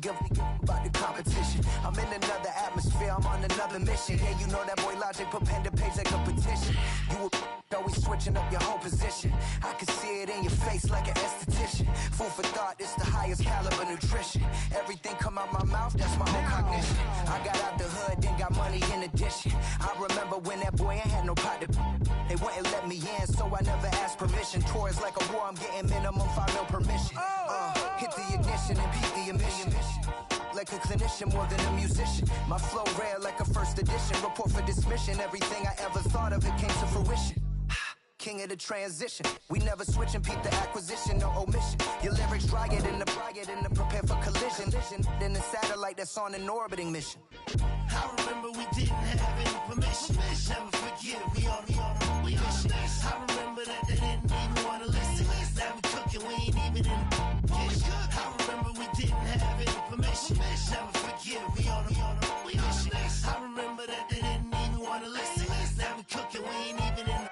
give about the competition. I'm in another atmosphere, I'm on another mission. Yeah, you know that boy Logic put pen to page like a petition. You always switching up your whole position. I can see it in your face like an esthetician. Food for thought, it's the highest caliber nutrition. Everything come out my mouth, that's my own cognition. I got out the hood, then got money in addition. I remember when that boy ain't had no pot to. They wouldn't let me in, so I never asked permission. Tours like a war, I'm getting minimum 5 mil permission. Hit the ignition and peak the emission. Like a clinician more than a musician. My flow rare like a first edition. Report for dismission. Everything I ever thought of, it came to fruition. King of the transition. We never switch and peep the acquisition, no omission. Your lyrics dry it in the prepare for collision. Then the satellite that's on an orbiting mission. I remember we didn't have any permission. Never forget, we on a mission. I remember that they didn't even want to listen. Now we cooking, we ain't even in the kitchen. I remember we didn't have any permission. Never forget, we on a mission. I remember that they didn't even want to listen. Now we cooking, we ain't even in the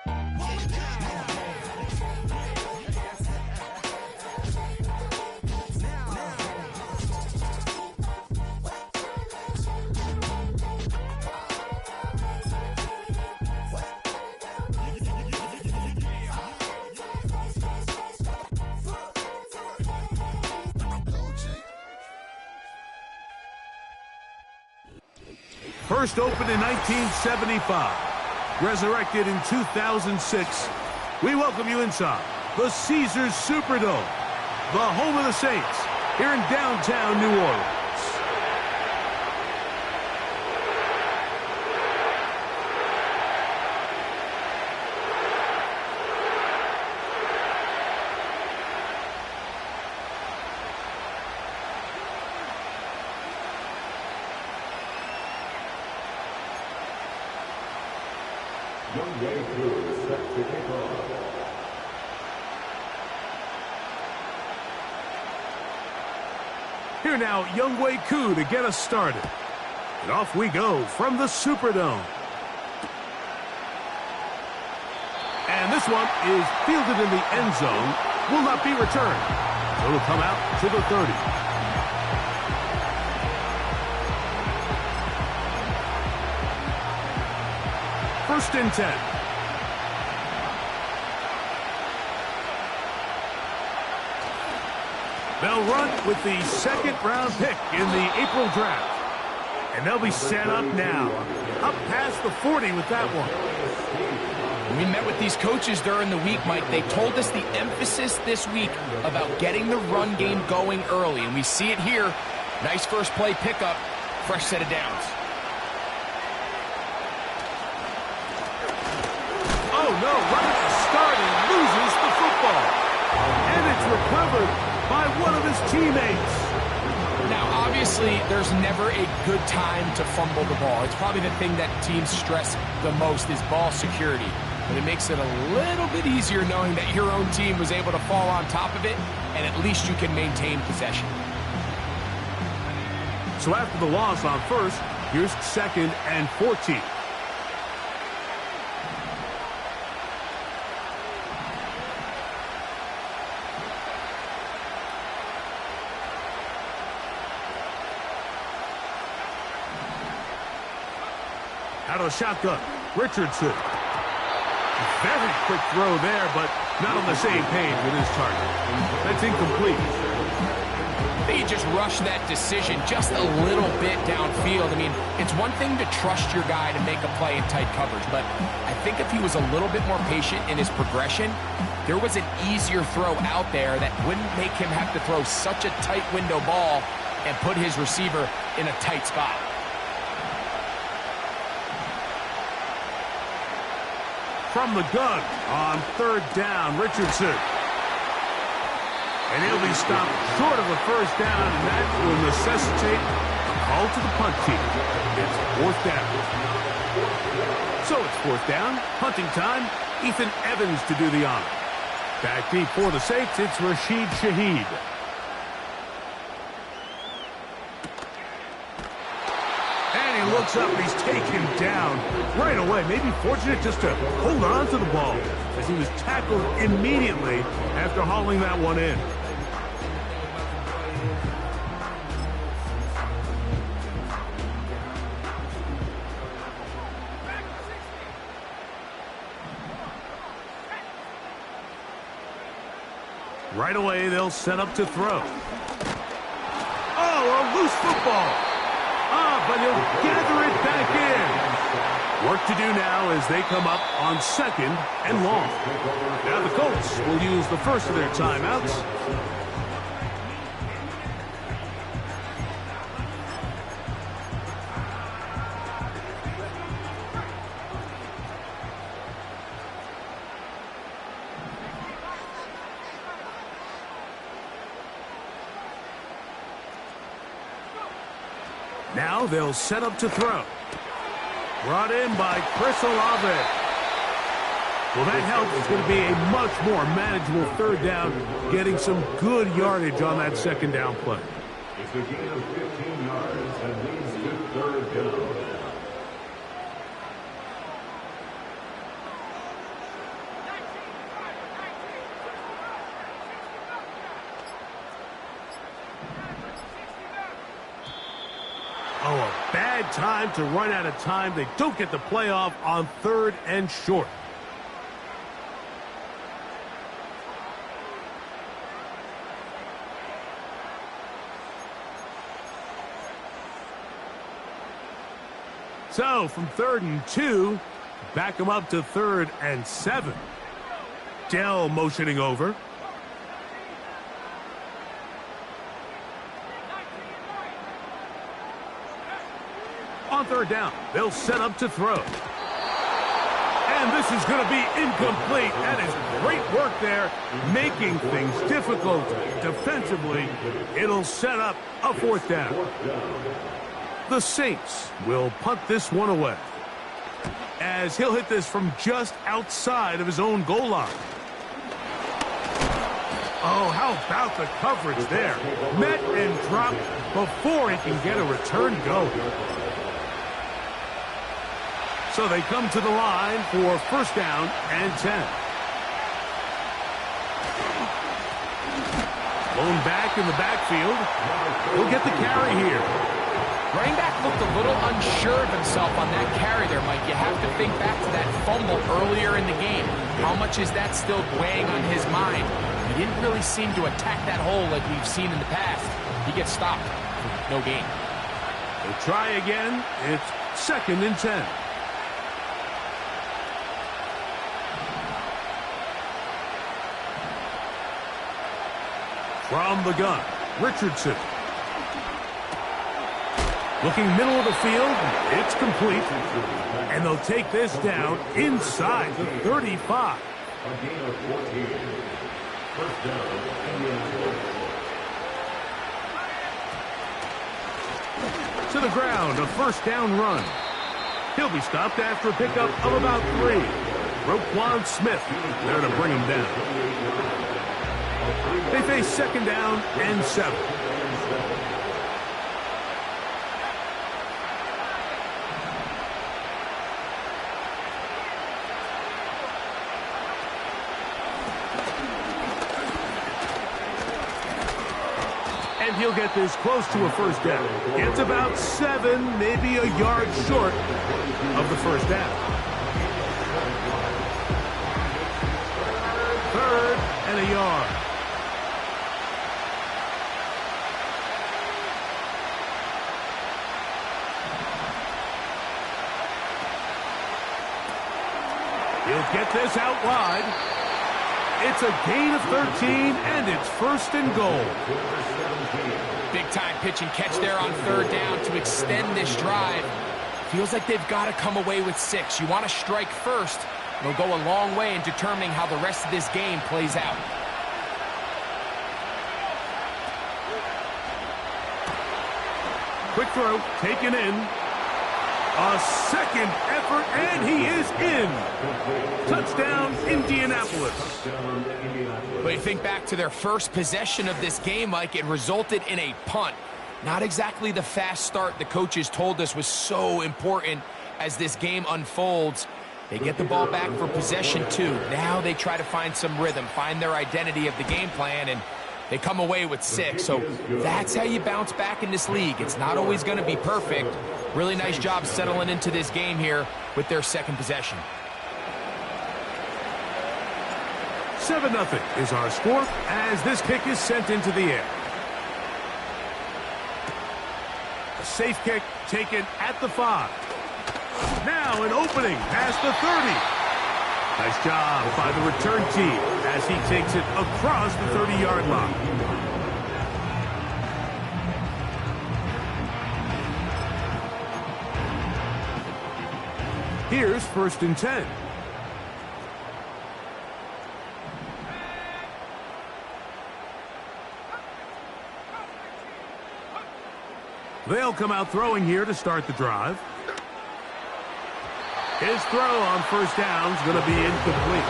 First opened in 1975, resurrected in 2006. We welcome you inside the Caesars Superdome, the home of the Saints, here in downtown New Orleans. Here now, Younghoe Koo to get us started. And off we go from the Superdome. And this one is fielded in the end zone, will not be returned. So it'll come out to the 30. First and 10. They'll run with the second-round pick in the April draft. And they'll be set up now. Up past the 40 with that one. We met with these coaches during the week, Mike. They told us the emphasis this week about getting the run game going early. And we see it here. Nice first play pickup. Fresh set of downs. Oh, no. Right at the start, he loses the football. And it's recovered by one of his teammates. Now, obviously, there's never a good time to fumble the ball. It's probably the thing that teams stress the most is ball security. But it makes it a little bit easier knowing that your own team was able to fall on top of it, and at least you can maintain possession. So after the loss on first, here's second and 14. Out of the shotgun, Richardson. Very quick throw there, but not on the same page with his target. That's incomplete. They just rushed that decision just a little bit downfield. I mean, it's one thing to trust your guy to make a play in tight coverage, but I think if he was a little bit more patient in his progression, there was an easier throw out there that wouldn't make him have to throw such a tight window ball and put his receiver in a tight spot. From the gun on third down, Richardson. And he'll be stopped short of a first down, and that will necessitate a call to the punt team. It's fourth down. So it's fourth down, punting time. Ethan Evans to do the honor. Back deep for the Saints, it's Rashid Shaheed. And he looks up, he's taken down right away. Maybe fortunate just to hold on to the ball as he was tackled immediately after hauling that one in. Right away, they'll set up to throw. Oh, a loose football. But he'll gather it back in. Work to do now as they come up on second and long. Now the Colts will use the first of their timeouts. Now they'll set up to throw. Brought in by Chris Olave. Well, that helps. It's going to be a much more manageable third down, getting some good yardage on that second down play. It's a gain of 15 yards and leads to third down. Oh, a bad time to run out of time. They don't get the play off on third and short. So, from 3rd and 2, back them up to 3rd and 7. Dell motioning over. On 3rd down, they'll set up to throw. And this is going to be incomplete. That is great work there, making things difficult defensively. It'll set up a 4th down. The Saints will punt this one away, as he'll hit this from just outside of his own goal line. Oh, how about the coverage there? Met and dropped before he can get a return go. So they come to the line for 1st down and 10. Blown back in the backfield. He'll get the carry here. Running back looked a little unsure of himself on that carry there, Mike. You have to think back to that fumble earlier in the game. How much is that still weighing on his mind? He didn't really seem to attack that hole like we've seen in the past. He gets stopped. No gain. They try again. It's 2nd and 10. From the gun, Richardson. Looking middle of the field, it's complete. And they'll take this down inside the 35. A gain of 14. 1st down, Indianapolis. To the ground, a 1st down run. He'll be stopped after a pickup of about 3. Roquan Smith there to bring him down. They face 2nd down and 7. And he'll get this close to a 1st down. It's about 7, maybe a yard short of the 1st down. 3rd and a yard. He'll get this out wide. It's a gain of 13, and it's 1st and goal. Big-time pitch and catch there on 3rd down to extend this drive. Feels like they've got to come away with 6. You want to strike first. It'll go a long way in determining how the rest of this game plays out. Quick throw, taken in. A 2nd effort, and he is in. Touchdown, Indianapolis. But you think back to their first possession of this game, Mike, it resulted in a punt. Not exactly the fast start the coaches told us was so important as this game unfolds. They get the ball back for possession 2. Now they try to find some rhythm, find their identity of the game plan, and they come away with 6. So that's how you bounce back in this league. It's not always going to be perfect. Really nice job settling into this game here with their 2nd possession. 7-0 is our score as this kick is sent into the air. A safe kick taken at the 5. Now an opening past the 30. Nice job by the return team as he takes it across the 30-yard line. Here's 1st and 10. They'll come out throwing here to start the drive. His throw on 1st down is going to be incomplete.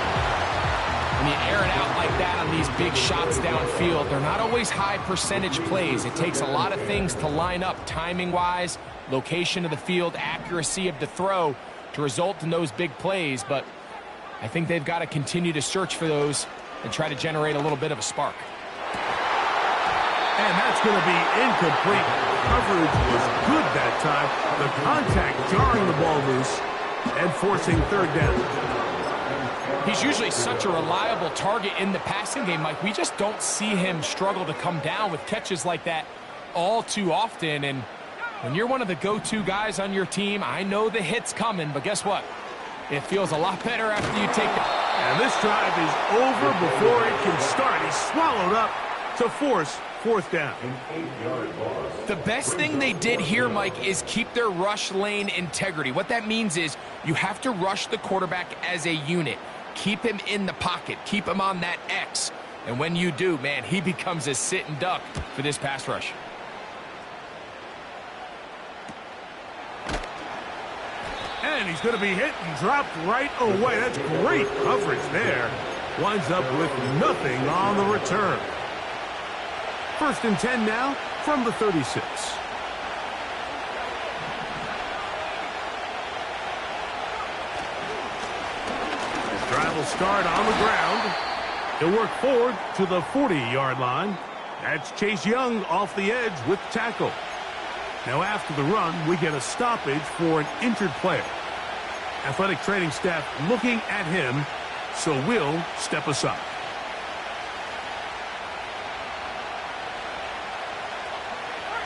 When you air it out like that on these big shots downfield, they're not always high percentage plays. It takes a lot of things to line up timing-wise, location of the field, accuracy of the throw to result in those big plays. But I think they've got to continue to search for those and try to generate a little bit of a spark. And that's going to be incomplete. Coverage was good that time. The contact jarring the ball loose and forcing 3rd down. He's usually such a reliable target in the passing game, Mike. We just don't see him struggle to come down with catches like that all too often. And when you're one of the go-to guys on your team, I know the hit's coming, but guess what? It feels a lot better after you take it. And this drive is over before it can start. He's swallowed up to force 4th down. The best thing they did here, Mike, is keep their rush lane integrity. What that means is you have to rush the quarterback as a unit. Keep him in the pocket. Keep him on that X. And when you do, man, he becomes a sit and duck for this pass rush. And he's going to be hit and dropped right away. That's great coverage there. Winds up with nothing on the return. 1st and 10 now from the 36. His drive will start on the ground. He'll work forward to the 40-yard line. That's Chase Young off the edge with tackle. Now after the run, we get a stoppage for an injured player. Athletic training staff looking at him, so we'll step aside.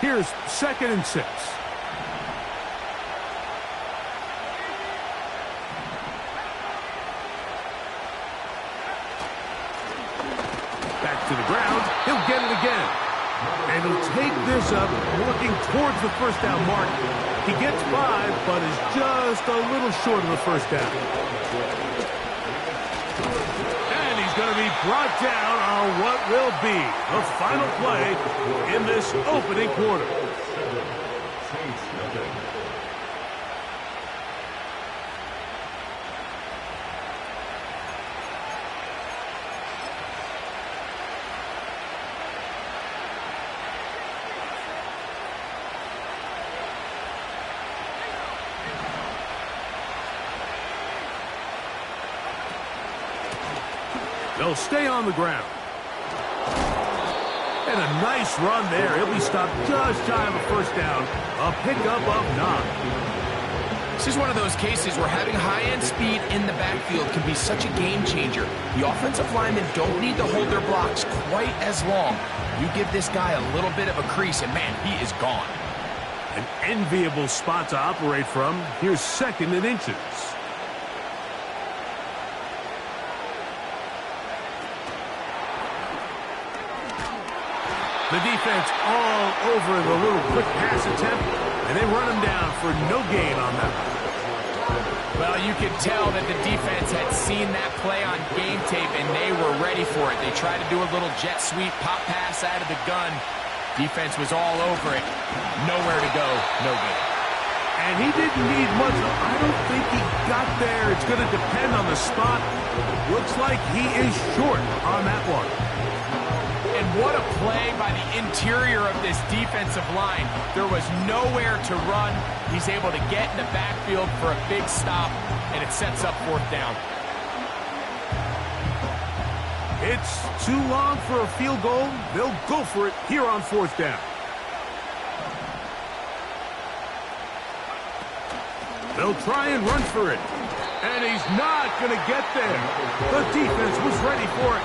Here's 2nd and 6. Back to the ground. He'll get it again. And he'll take this up, working towards the 1st down mark. He gets 5, but is just a little short of the 1st down. And he's going to be brought down on what will be the final play in this opening quarter. They'll stay on the ground. And a nice run there. He'll be stopped just shy of a 1st down. A pickup of 9. This is one of those cases where having high-end speed in the backfield can be such a game changer. The offensive linemen don't need to hold their blocks quite as long. You give this guy a little bit of a crease, and man, he is gone. An enviable spot to operate from. Here's 2nd and inches. The defense all over the little quick pass attempt, and they run him down for no gain on that one. Well, you could tell that the defense had seen that play on game tape, and they were ready for it. They tried to do a little jet sweep pop pass out of the gun. Defense was all over it. Nowhere to go, no gain. And he didn't need much. I don't think he got there. It's going to depend on the spot. Looks like he is short on that one. And what a play by the interior of this defensive line. There was nowhere to run. He's able to get in the backfield for a big stop, and it sets up 4th down. It's too long for a field goal. They'll go for it here on 4th down. They'll try and run for it. And he's not going to get there. The defense was ready for it,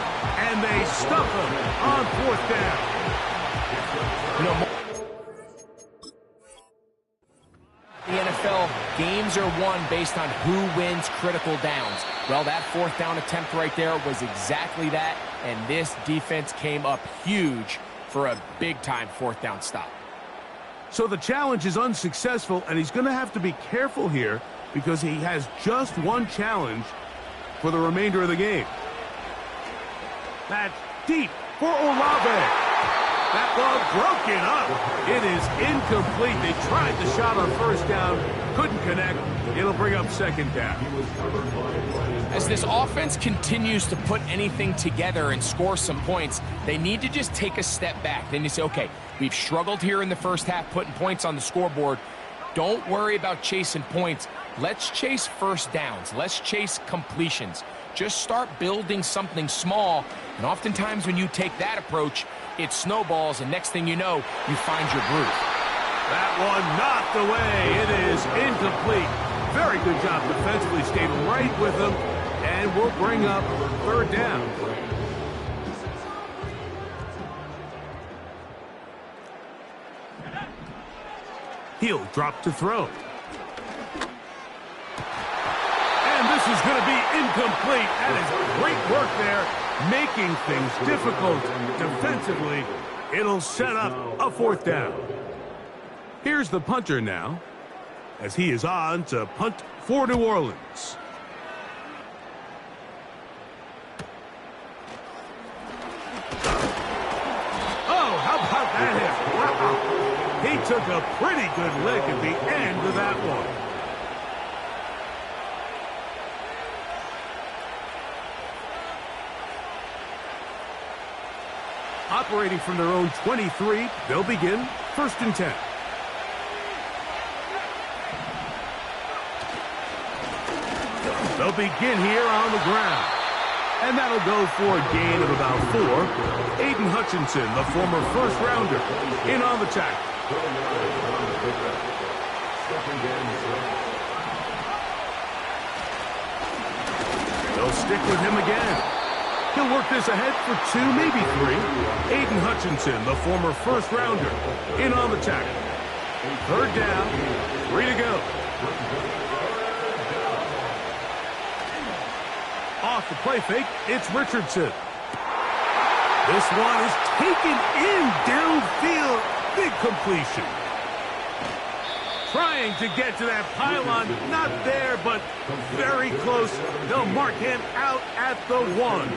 and they stuff him on 4th down. The NFL, games are won based on who wins critical downs. Well, that 4th down attempt right there was exactly that, and this defense came up huge for a big-time 4th down stop. So the challenge is unsuccessful, and he's going to have to be careful here because he has just one challenge for the remainder of the game. That's deep for Olave. That ball broken up. It is incomplete. They tried the shot on 1st down, couldn't connect. It'll bring up 2nd down. As this offense continues to put anything together and score some points, they need to just take a step back. Then you say, okay, we've struggled here in the first half putting points on the scoreboard. Don't worry about chasing points. Let's chase 1st downs. Let's chase completions. Just start building something small, and oftentimes when you take that approach, it snowballs, and next thing you know, you find your groove. That one knocked away. It is incomplete. Very good job defensively. Stayed right with him, and we'll bring up 3rd down. He'll drop to throw. And this is going to be incomplete. That is great work there, making things difficult defensively. It'll set up a 4th down. Here's the punter now, as he is on to punt for New Orleans. Oh, how about that hit? Wow. He took a pretty good lick at the end of that one. Operating from their own 23, they'll begin 1st and 10. They'll begin here on the ground. And that'll go for a gain of about 4. Aiden Hutchinson, the former 1st rounder, in on the tackle. They'll stick with him again. He'll work this ahead for 2, maybe 3. Aiden Hutchinson, the former 1st rounder, in on the tackle. 3rd down, 3 to go. Off the play fake, it's Richardson. This one is taken in downfield. Big completion. Trying to get to that pylon. Not there, but very close. They'll mark him out at the 1.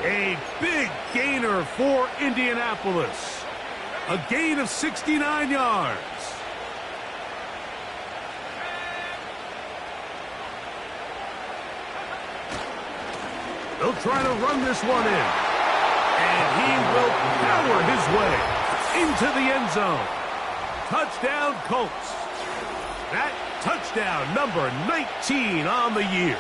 A big gainer for Indianapolis. A gain of 69 yards. They'll try to run this one in. And he will power his way into the end zone. Touchdown, Colts. That touchdown, number 19 on the year.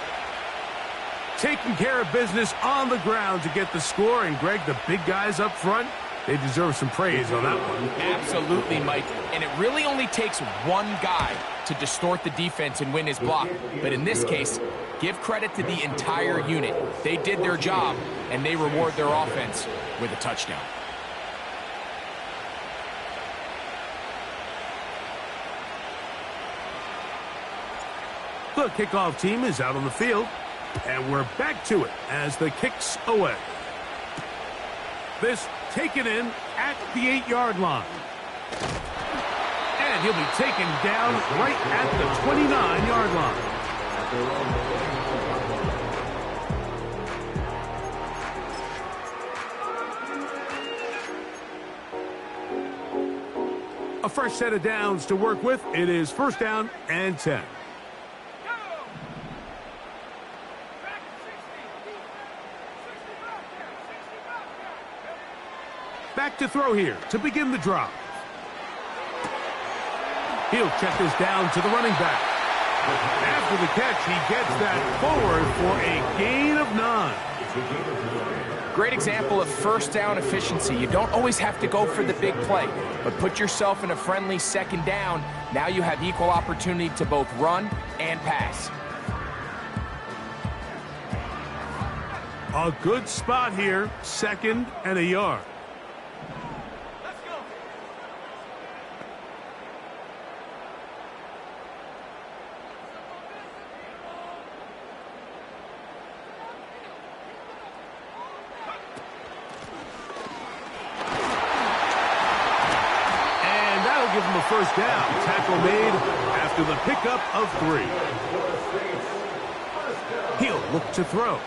Taking care of business on the ground to get the score. And, Greg, the big guys up front, they deserve some praise on that one. Absolutely, Mike. And it really only takes one guy to distort the defense and win his block. But in this case, give credit to the entire unit. They did their job, and they reward their offense with a touchdown. The kickoff team is out on the field, and we're back to it as the kick's away. This taken in at the 8-yard line. And he'll be taken down right at the 29-yard line. A fresh set of downs to work with. It is 1st down and 10. Back to throw here to begin the drive. He'll check this down to the running back. After the catch, he gets that forward for a gain of 9. Great example of 1st down efficiency. You don't always have to go for the big play, but put yourself in a friendly 2nd down. Now you have equal opportunity to both run and pass. A good spot here, 2nd and a yard. Give him a first down. Tackle made after the pickup of 3. He'll look to throw.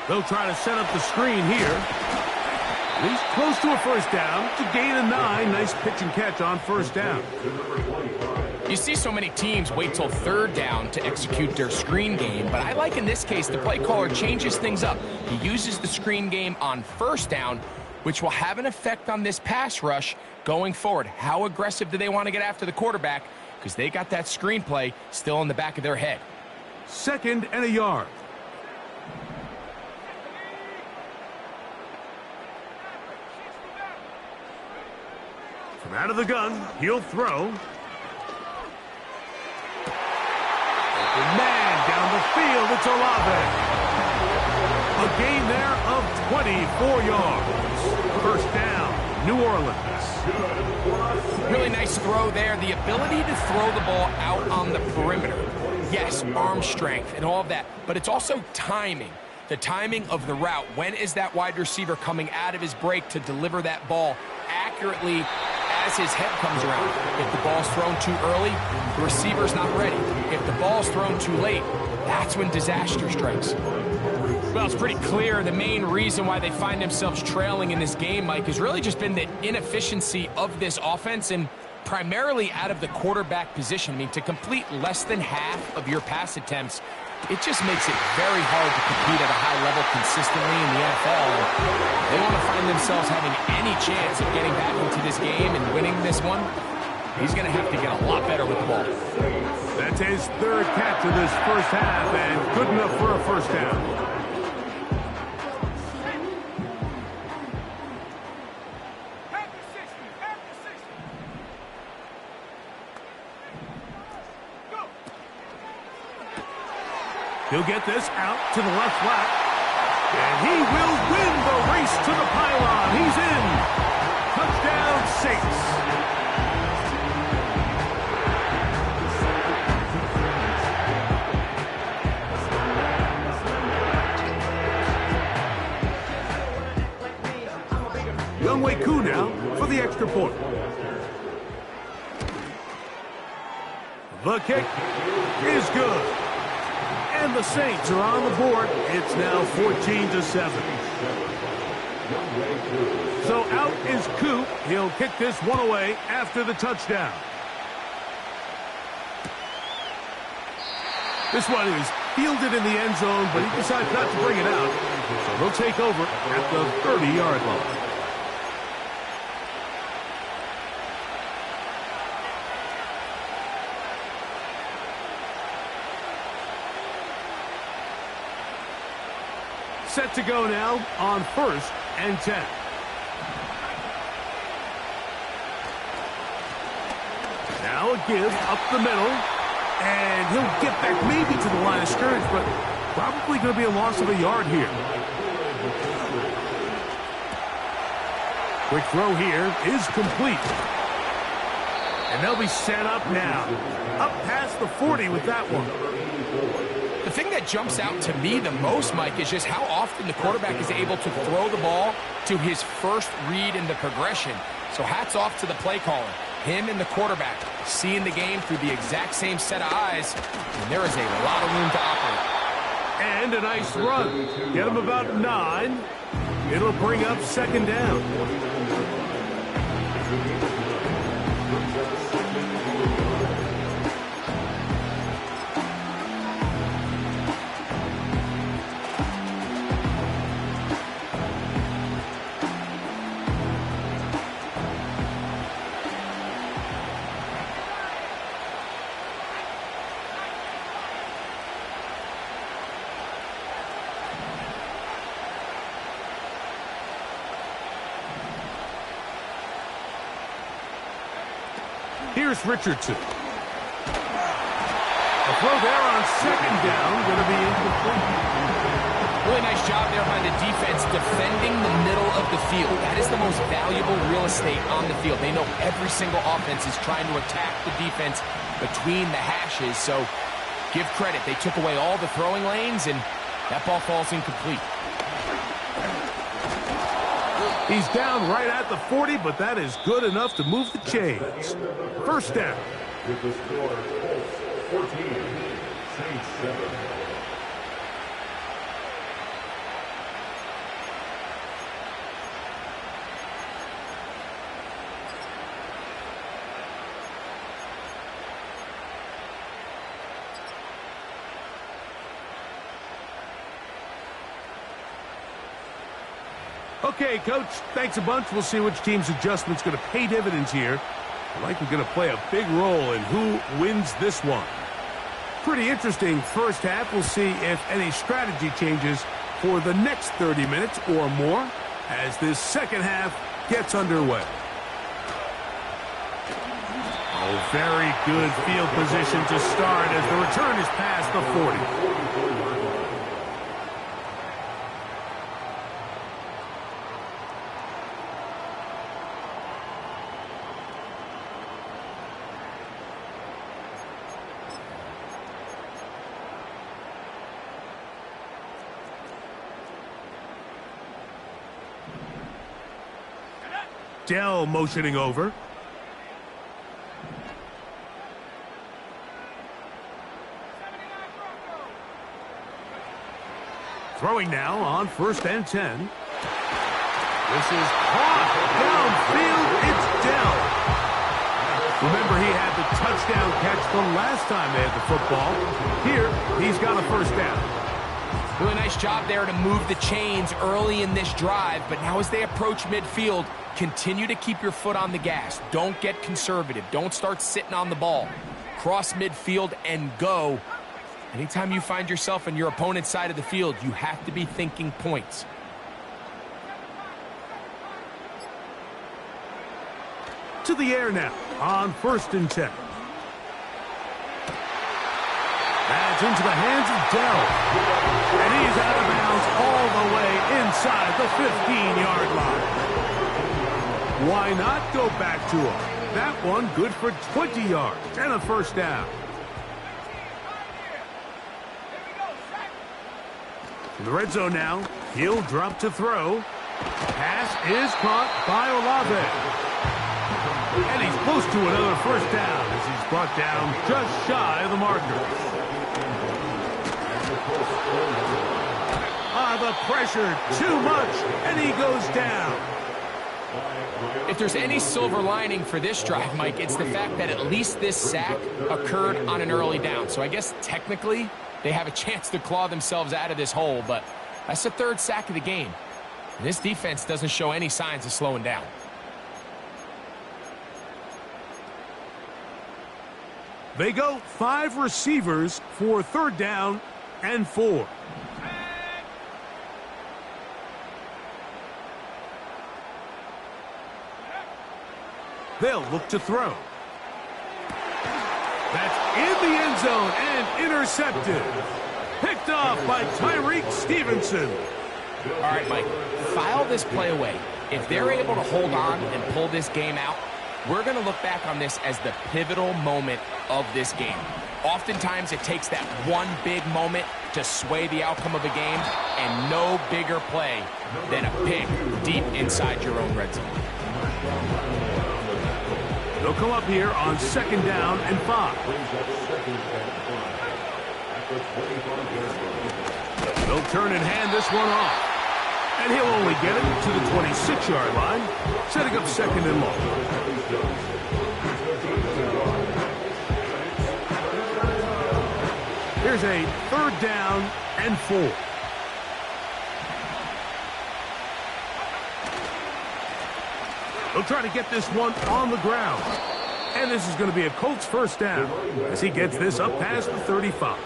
They'll try to set up the screen here. He's close to a first down. To gain a 9. Nice pitch and catch on first down. You see so many teams wait till 3rd down to execute their screen game, but I like in this case the play caller changes things up. He uses the screen game on 1st down, which will have an effect on this pass rush going forward. How aggressive do they want to get after the quarterback? Because they got that screen play still in the back of their head. 2nd and a yard. From out of the gun, he'll throw. Open man down the field, it's Olave. A gain there of 24 yards. First down, New Orleans. Really nice throw there. The ability to throw the ball out on the perimeter. Yes, arm strength and all of that, but it's also timing. The timing of the route. When is that wide receiver coming out of his break to deliver that ball accurately as his head comes around? If the ball's thrown too early, the receiver's not ready. If the ball's thrown too late, that's when disaster strikes. Well, it's pretty clear the main reason why they find themselves trailing in this game, Mike, has really just been the inefficiency of this offense and primarily out of the quarterback position. I mean, to complete less than half of your pass attempts, it just makes it very hard to compete at a high level consistently in the NFL. And they want to find themselves having any chance of getting back into this game and winning this one. He's going to have to get a lot better with the ball. That's his 3rd catch of this first half and good enough for a first down. He'll get this out to the left flat. And he will win the race to the pylon. He's in. Touchdown, Saints. Younghoe Koo now for the extra point. The kick is good. And the Saints are on the board. It's now 14-7. So out is Koo. He'll kick this one away after the touchdown. This one is fielded in the end zone, but he decides not to bring it out. So they'll take over at the 30-yard line. Set to go now on 1st and 10. Now a give up the middle. And he'll get back maybe to the line of scrimmage, but probably going to be a loss of a yard here. Quick throw here is complete. And they'll be set up now. Up past the 40 with that one. The thing that jumps out to me the most, Mike, is just how often the quarterback is able to throw the ball to his first read in the progression. So hats off to the play caller. Him and the quarterback seeing the game through the exact same set of eyes, and there is a lot of room to operate. And a nice run. Get him about 9. It'll bring up 2nd down. Here's Richardson. A throw there on 2nd down, going to be incomplete. Really nice job there by the defense defending the middle of the field. That is the most valuable real estate on the field. They know every single offense is trying to attack the defense between the hashes, so give credit. They took away all the throwing lanes, and that ball falls incomplete. He's down right at the 40, but that is good enough to move the chains. First down. With the score, Colts 14, Saints 7. Okay, Coach, thanks a bunch. We'll see which team's adjustment's going to pay dividends here. Likely going to play a big role in who wins this one. Pretty interesting first half. We'll see if any strategy changes for the next 30 minutes or more as this second half gets underway. Oh, very good field position to start as the return is past the 40. Dell motioning over. Throwing now on 1st and 10. This is caught downfield. It's Dell. Remember, he had the touchdown catch the last time they had the football. Here, he's got a first down. Really nice job there to move the chains early in this drive, but now as they approach midfield, continue to keep your foot on the gas. Don't get conservative. Don't start sitting on the ball. Cross midfield and go. Anytime you find yourself on your opponent's side of the field, you have to be thinking points. To the air now on 1st and 10. That's into the hands of Dell. And he's out of bounds all the way inside the 15-yard line. Why not go back to him? That one good for 20 yards and a first down. In the red zone now, he'll drop to throw. Pass is caught by Olave. And he's close to another first down as he's brought down just shy of the marker. The pressure, too much, and he goes down. If there's any silver lining for this drive, Mike, it's the fact that at least this sack occurred on an early down. So I guess technically they have a chance to claw themselves out of this hole, but that's the 3rd sack of the game. And this defense doesn't show any signs of slowing down. They go 5 receivers for 3rd down and 4. They'll look to throw. That's in the end zone and intercepted. Picked off by Tyreek Stevenson. All right, Mike, file this play away. If they're able to hold on and pull this game out, we're going to look back on this as the pivotal moment of this game. Oftentimes, it takes that one big moment to sway the outcome of a game, and no bigger play than a pick deep inside your own red zone. They'll come up here on 2nd down and 5. They'll turn and hand this one off. And he'll only get it to the 26-yard line, setting up 2nd and long. Here's a 3rd down and 4. They'll try to get this one on the ground. And this is going to be a Colts first down as he gets this up past the 35.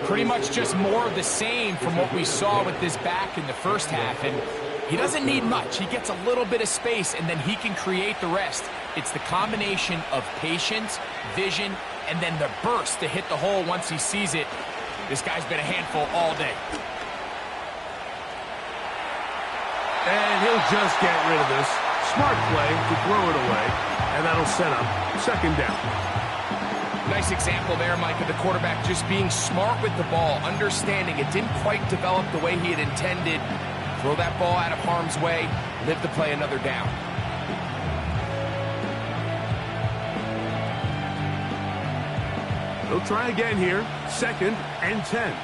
Pretty much just more of the same from what we saw with this back in the first half. And he doesn't need much. He gets a little bit of space, and then he can create the rest. It's the combination of patience, vision, and then the burst to hit the hole once he sees it. This guy's been a handful all day. And he'll just get rid of this. Smart play to throw it away, and that'll set up second down. Nice example there, Mike, of the quarterback just being smart with the ball, understanding it didn't quite develop the way he had intended. Throw that ball out of harm's way, live to play another down. They'll try again here. 2nd and 10.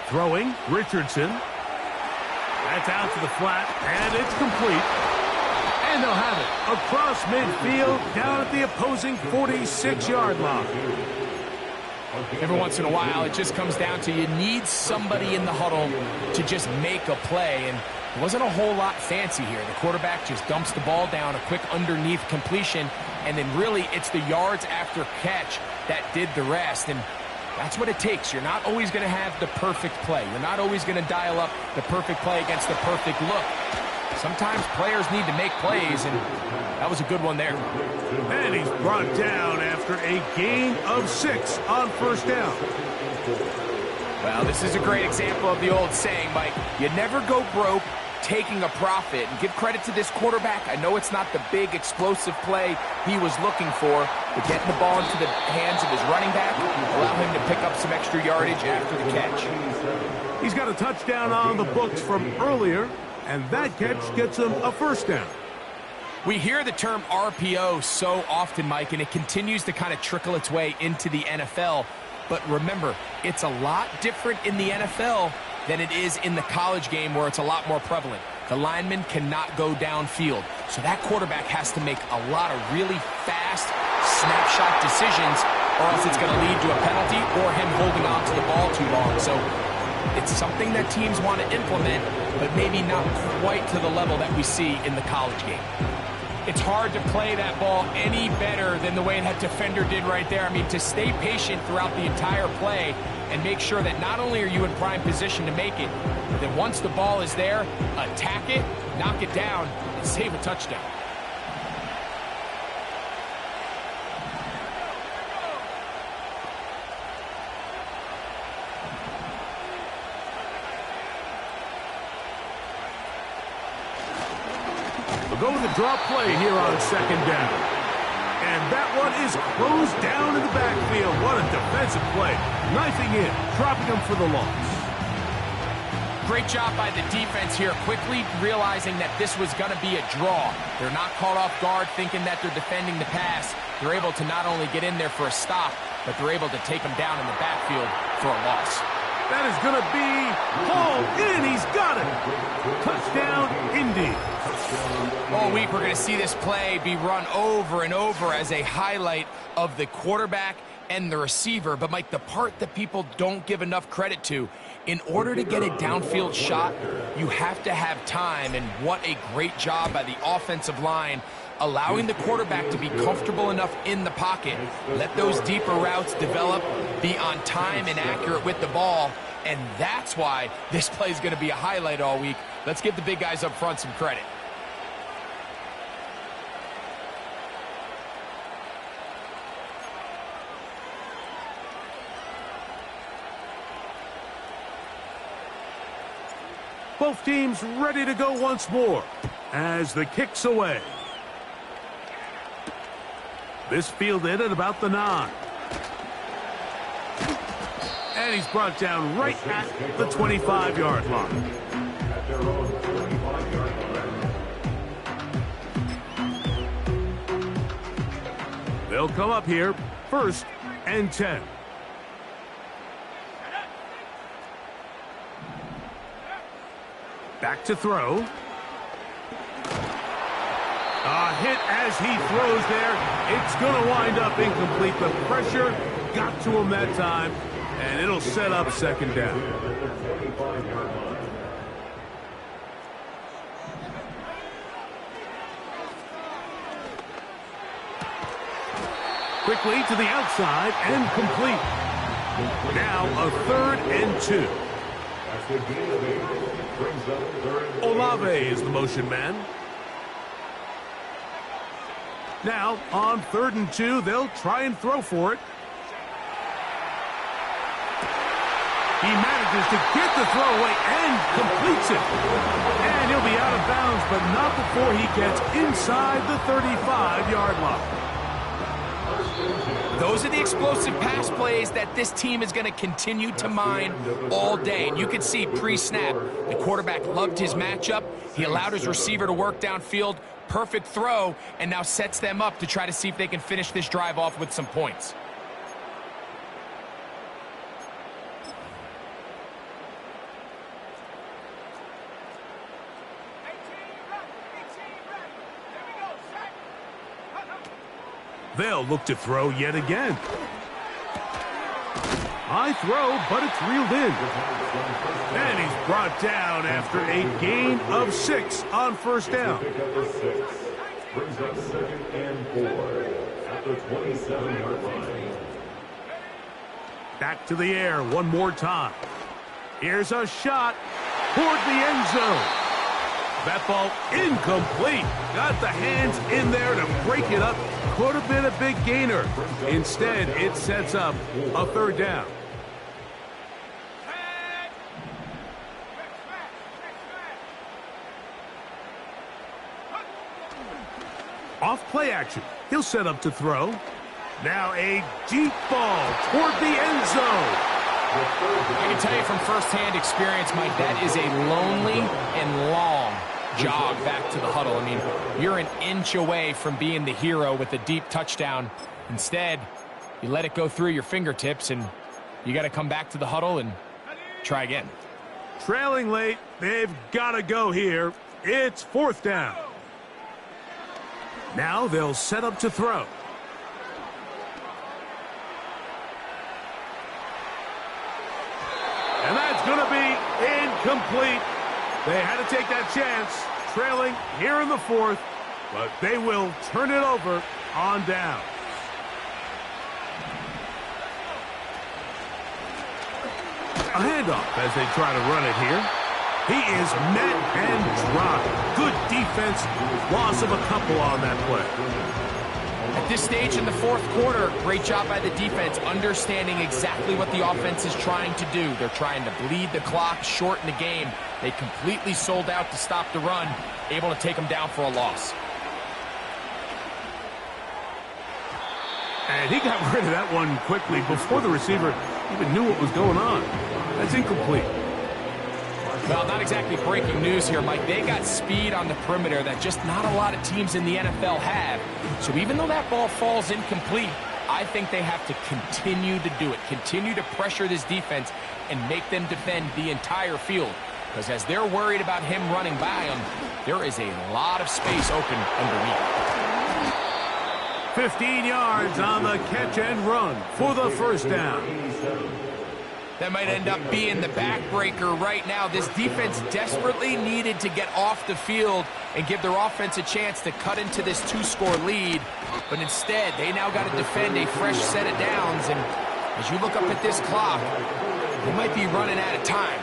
Throwing, Richardson. That's out to the flat, and it's complete. And they'll have it across midfield down at the opposing 46-yard line. Every once in a while, it just comes down to you need somebody in the huddle to just make a play, and it wasn't a whole lot fancy here. The quarterback just dumps the ball down, a quick underneath completion, and then really it's the yards after catch that did the rest, and that's what it takes. You're not always going to have the perfect play. You're not always going to dial up the perfect play against the perfect look. Sometimes players need to make plays, and that was a good one there. And he's brought down after a gain of 6 on first down. Well, this is a great example of the old saying, Mike. You never go broke taking a profit. And give credit to this quarterback. I know it's not the big explosive play he was looking for, but getting the ball into the hands of his running back allow him to pick up some extra yardage after the catch. He's got a touchdown on the books from earlier, and that catch gets him a first down. We hear the term RPO so often, Mike, and it continues to kind of trickle its way into the NFL. But remember, it's a lot different in the NFL than it is in the college game where it's a lot more prevalent. The lineman cannot go downfield, so that quarterback has to make a lot of really fast snapshot decisions, or else it's going to lead to a penalty or him holding on to the ball too long. So it's something that teams want to implement, but maybe not quite to the level that we see in the college game. It's hard to play that ball any better than the way that defender did right there. I mean, to stay patient throughout the entire play and make sure that not only are you in prime position to make it, but that once the ball is there, attack it, knock it down, and save a touchdown. Go with the draw play here on second down. And that one is closed down in the backfield. What a defensive play. Knifing in, dropping him for the loss. Great job by the defense here, quickly realizing that this was going to be a draw. They're not caught off guard thinking that they're defending the pass. They're able to not only get in there for a stop, but they're able to take him down in the backfield for a loss. That is going to be hauled in. He's got it. Touchdown, Indy. All week we're going to see this play be run over and over as a highlight of the quarterback and the receiver. But, Mike, the part that people don't give enough credit to, in order to get a downfield shot, you have to have time. And what a great job by the offensive line, allowing the quarterback to be comfortable enough in the pocket, let those deeper routes develop, be on time and accurate with the ball. And that's why this play is going to be a highlight all week. Let's give the big guys up front some credit. Both teams ready to go once more as the kick's away. This fielded at about the 9. And he's brought down right at the 25-yard line. They'll come up here, 1st and 10. Back to throw. A hit as he throws there. It's going to wind up incomplete. The pressure got to him that time, and it'll set up second down. Quickly to the outside and complete. Now a 3rd and 2. Olave is the motion man. Now, on 3rd and 2, they'll try and throw for it. He manages to get the throw away and completes it. And he'll be out of bounds, but not before he gets inside the 35-yard line. Those are the explosive pass plays that this team is going to continue to mine all day. And you can see pre-snap, the quarterback loved his matchup. He allowed his receiver to work downfield. Perfect throw, and now sets them up to try to see if they can finish this drive off with some points. They'll look to throw yet again. High throw, but it's reeled in. And he's brought down after a gain of 6 on first down. Brings up 2nd and 4 at the 27-yard line. Back to the air one more time. Here's a shot toward the end zone. That ball incomplete. Got the hands in there to break it up. Could have been a big gainer. Instead, it sets up a 3rd down. Off play action. He'll set up to throw. Now a deep ball toward the end zone. I can tell you from firsthand experience, Mike, that is a lonely and long jog back to the huddle. I mean, you're an inch away from being the hero with a deep touchdown. Instead, you let it go through your fingertips, and you got to come back to the huddle and try again. Trailing late, they've got to go here. It's 4th down. Now they'll set up to throw. And that's going to be incomplete. They had to take that chance, trailing here in the 4th, but they will turn it over on down. A handoff as they try to run it here. He is met and dropped. Good defense. Loss of a couple on that play. At this stage in the 4th quarter, great job by the defense, understanding exactly what the offense is trying to do. They're trying to bleed the clock, shorten the game. They completely sold out to stop the run, able to take them down for a loss. And he got rid of that one quickly before the receiver even knew what was going on. That's incomplete. Well, not exactly breaking news here, Mike. They got speed on the perimeter that just not a lot of teams in the NFL have. So even though that ball falls incomplete, I think they have to continue to do it. Continue to pressure this defense and make them defend the entire field. Because as they're worried about him running by them, there is a lot of space open underneath. 15 yards on the catch and run for the 1st down. That might end up being the backbreaker right now. This defense desperately needed to get off the field and give their offense a chance to cut into this 2-score lead. But instead, they now got to defend a fresh set of downs. And as you look up at this clock, they might be running out of time.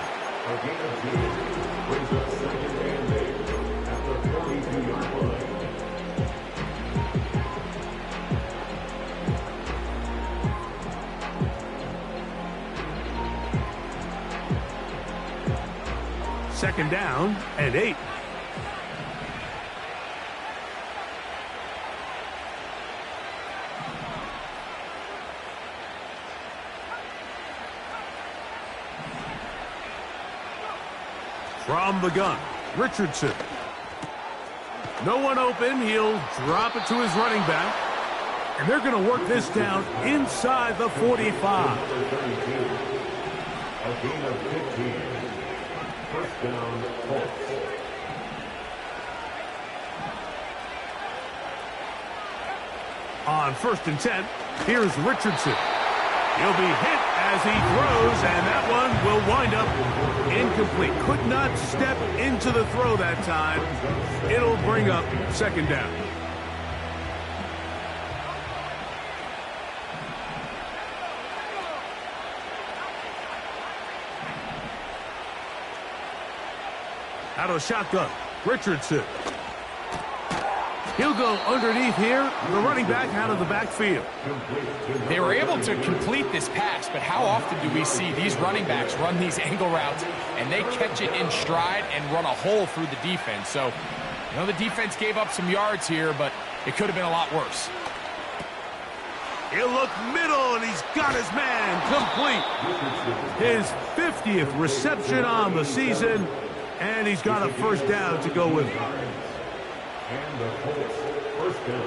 Brings up 2nd and 8 at the 32-yard line. Second down and 8. From the gun, Richardson. No one open. He'll drop it to his running back. And they're going to work this down inside the 45. A gain of 15. 1st down, Colts. On 1st and 10, here's Richardson. He'll be hit as he throws, and that one will wind up incomplete. Could not step into the throw that time. It'll bring up 2nd down. Out of the shotgun, Richardson. He'll go underneath here, the running back out of the backfield. They were able to complete this pass, but how often do we see these running backs run these angle routes and they catch it in stride and run a hole through the defense? So, the defense gave up some yards here, but it could have been a lot worse. He'll look middle, and he's got his man complete. His 50th reception on the season, and he's got a first down to go with it. And the Colts first down.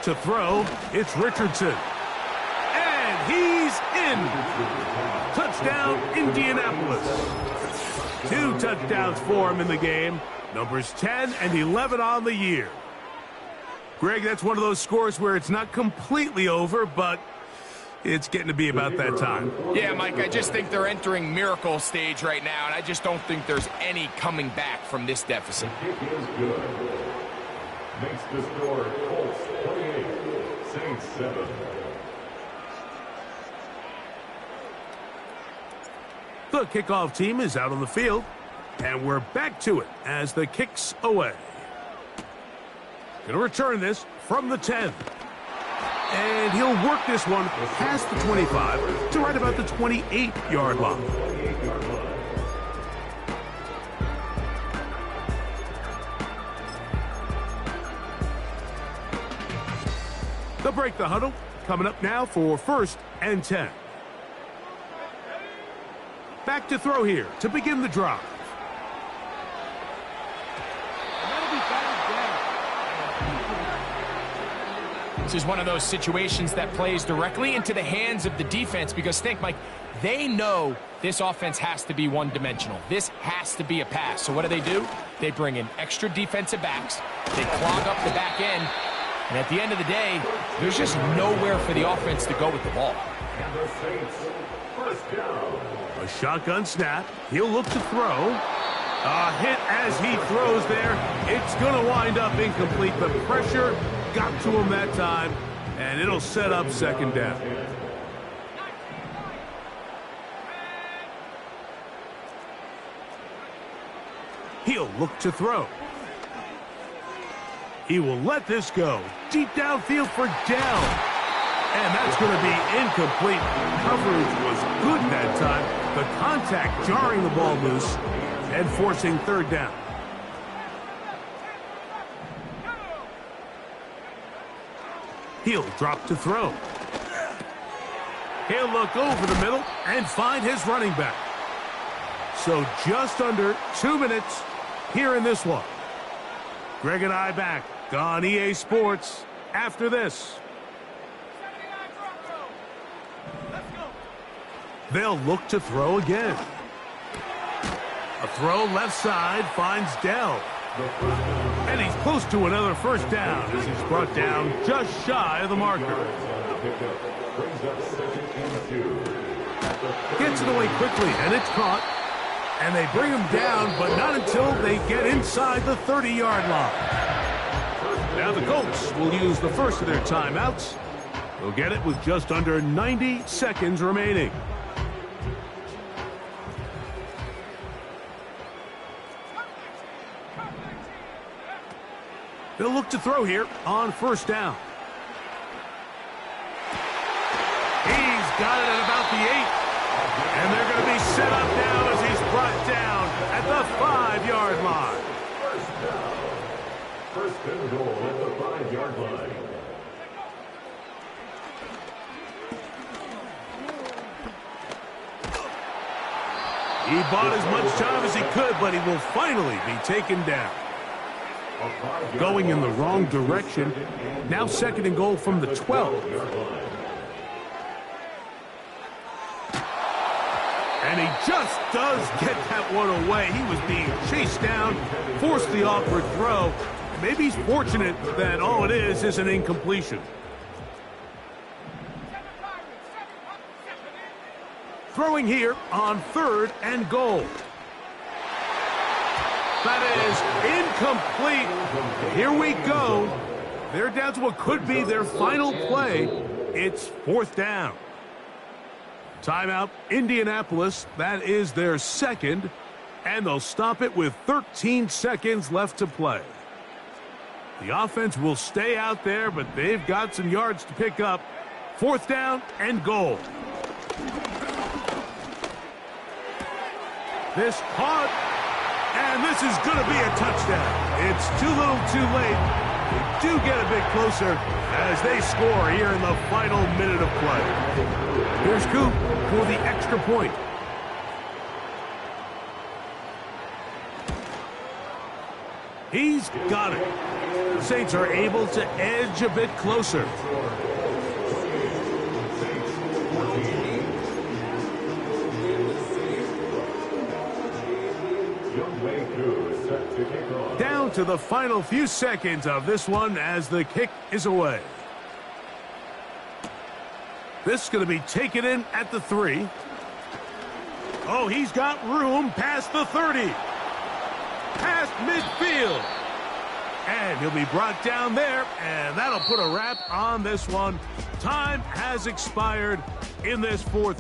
To throw, it's Richardson. And he's in. Touchdown, Indianapolis. 2 touchdowns for him in the game. Numbers 10 and 11 on the year. Greg, that's one of those scores where it's not completely over, but it's getting to be about that time. Yeah, Mike, I just think they're entering miracle stage right now, and I just don't think there's any coming back from this deficit. The kick is good. Makes the score Colts 28, Saints 7. The kickoff team is out on the field, and we're back to it as the kick's away. Going to return this from the 10. And he'll work this one past the 25 to right about the 28-yard line. They'll break the huddle. Coming up now for 1st and 10. Back to throw here to begin the drive. This is one of those situations that plays directly into the hands of the defense because think, Mike, they know this offense has to be one-dimensional. This has to be a pass. So what do? They bring in extra defensive backs. They clog up the back end. And at the end of the day, there's just nowhere for the offense to go with the ball. And the Saints first down. A shotgun snap. He'll look to throw. A hit as he throws there. It's going to wind up incomplete. The pressure got to him that time, and it'll set up 2nd down. He'll look to throw. He will let this go. Deep downfield for down. And that's going to be incomplete. Coverage was good that time. The contact jarring the ball loose and forcing 3rd down. He'll drop to throw. He'll look over the middle and find his running back. So just under 2 minutes here in this one. Greg and I back on EA Sports after this. They'll look to throw again. A throw left side finds Dell. And he's close to another first down as he's brought down just shy of the marker. Gets it away quickly, and it's caught. And they bring him down, but not until they get inside the 30-yard line. Now the Colts will use the first of their timeouts. They'll get it with just under 90 seconds remaining. They'll look to throw here on 1st down. He's got it at about the 8. And they're going to be set up now as he's brought down at the 5-yard line. First and goal at the 5-yard line. He bought as much time as he could, but he will finally be taken down. Going in the wrong direction. Now 2nd and goal from the 12. And he just does get that one away. He was being chased down, forced the awkward throw. Maybe he's fortunate that all it is an incompletion. Throwing here on 3rd and goal. That is incomplete. Here we go. They're down to what could be their final play. It's 4th down. Timeout, Indianapolis. That is their second, and they'll stop it with 13 seconds left to play. The offense will stay out there, but they've got some yards to pick up. 4th down and goal. This caught, and this is going to be a touchdown. It's too little too late. They do get a bit closer as they score here in the final minute of play. Here's Coop for the extra point. He's got it. The Saints are able to edge a bit closer. Down to the final few seconds of this one as the kick is away. This is going to be taken in at the 3. Oh, he's got room past the 30. Past midfield. And he'll be brought down there, and that'll put a wrap on this one. Time has expired in this 4th